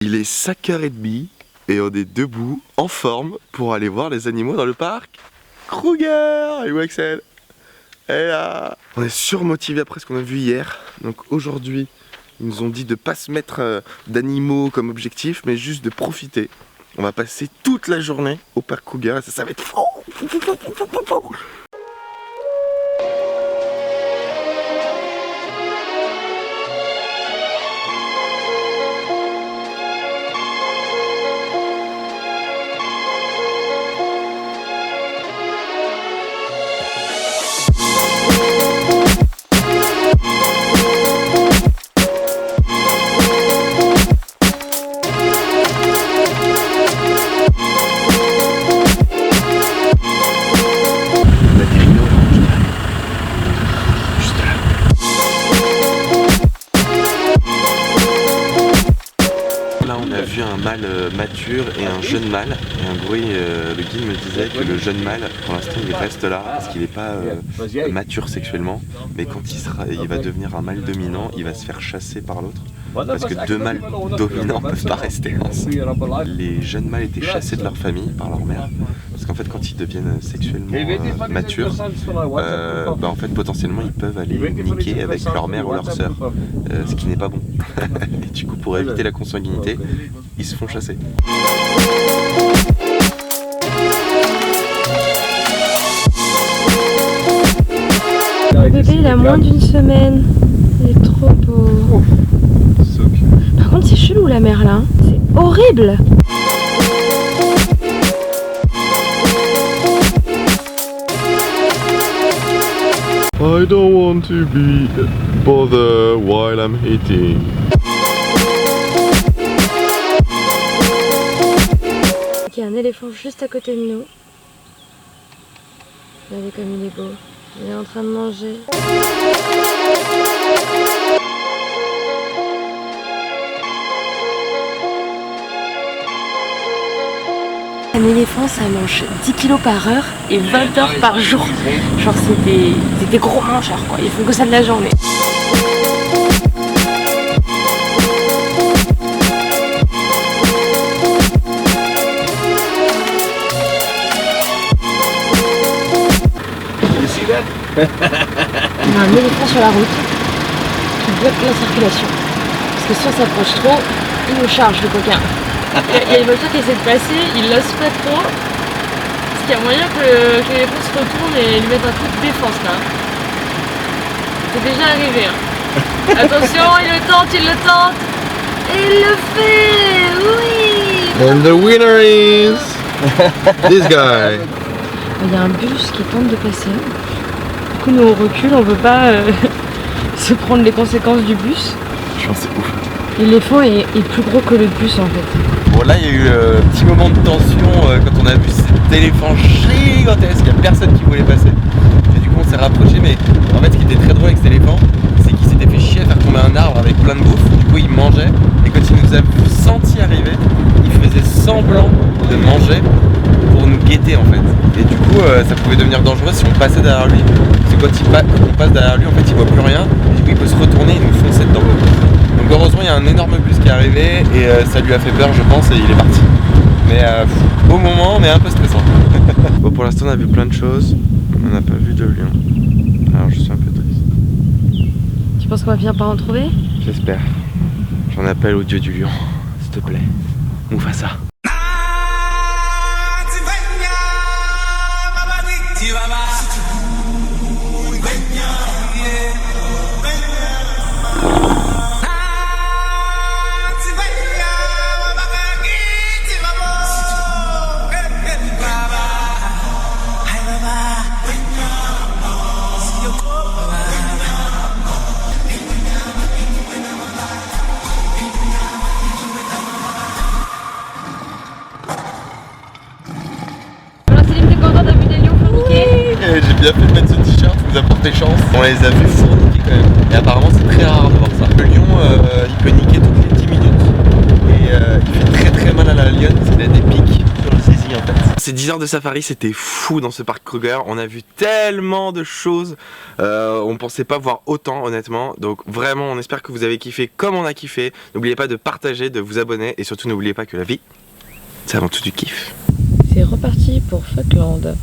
Il est 5h30 et on est debout, en forme, pour aller voir les animaux dans le parc Kruger. Et où Axel? Et là, on est surmotivé après ce qu'on a vu hier. Donc aujourd'hui, ils nous ont dit de ne pas se mettre d'animaux comme objectif, mais juste de profiter. On va passer toute la journée au parc Kruger et ça va être fou. Un mâle mature et un jeune mâle, et un bruit, le guide me disait que le jeune mâle pour l'instant il reste là parce qu'il n'est pas mature sexuellement, mais quand il va devenir un mâle dominant, il va se faire chasser par l'autre parce que deux mâles dominants ne peuvent pas rester ensemble. Les jeunes mâles étaient chassés de leur famille par leur mère parce qu'en fait quand ils deviennent sexuellement matures, en fait potentiellement ils peuvent aller niquer avec leur mère ou leur sœur, ce qui n'est pas bon. Et du coup pour éviter la consanguinité, ils se font chasser. Le bébé il a moins d'une semaine. Il est trop beau. Par contre c'est chelou la mer là. C'est horrible. I don't want to be bothered while I'm eating. Il y a un éléphant juste à côté de nous. Regardez comme il est beau. Il est en train de manger. Un éléphant ça mange 10 kg par heure et 20 heures par jour. Genre c'est des gros mangeurs quoi, ils font que ça de la journée. On a un éléphant sur la route qui bloque la circulation. Parce que si on s'approche trop, il nous charge le coquin. Il y a une voiture qui essaie de passer, il l'ose pas trop. Parce qu'il y a moyen que l'éléphant se retourne et lui mette un coup de défense là. C'est déjà arrivé. Hein. Attention, il le tente. Et il le fait. Oui. And the winner is this guy. Il y a un bus qui tente de passer. Du coup nous on recule, on veut pas se prendre les conséquences du bus. Je pense que c'est ouf. L'éléphant est plus gros que le bus en fait. Bon là il y a eu un petit moment de tension quand on a vu cet éléphant gigantesque, il n'y a personne qui voulait passer. Et du coup on s'est rapproché, mais en fait ce qui était très drôle avec cet éléphant, c'est qu'il s'était fait chier à faire tomber un arbre avec plein de bouffe. Du coup il mangeait, et quand il nous a senti arriver, il faisait semblant de manger pour nous guetter en fait. Et du coup ça pouvait devenir dangereux si on passait derrière lui. Parce que quand on passe derrière lui en fait il voit plus rien, et du coup il peut se retourner et nous foncer dedans. Donc heureusement il y a un énorme bus qui est arrivé et ça lui a fait peur je pense et il est parti. Mais au moment mais un peu stressant. Bon pour l'instant on a vu plein de choses, on n'a pas vu de lion. Alors je suis un peu triste. Tu penses qu'on va finir par en trouver? J'espère. J'en appelle au dieu du lion, s'il te plaît. Mufasa. J'ai bien fait de mettre ce t-shirt, vous a porté chance. On les a vus fourniquer quand même. Et apparemment c'est très rare de voir ça. Le lion il peut niquer toutes les 10 minutes. Et il fait très mal à la lionne, il a des pics sur le zizi en fait. ces 10 heures de safari, c'était fou dans ce parc Kruger. On a vu tellement de choses. On pensait pas voir autant, honnêtement. Donc vraiment, on espère que vous avez kiffé comme on a kiffé. N'oubliez pas de partager, de vous abonner. Et surtout, n'oubliez pas que la vie, c'est avant tout du kiff. C'est reparti pour Fuckland.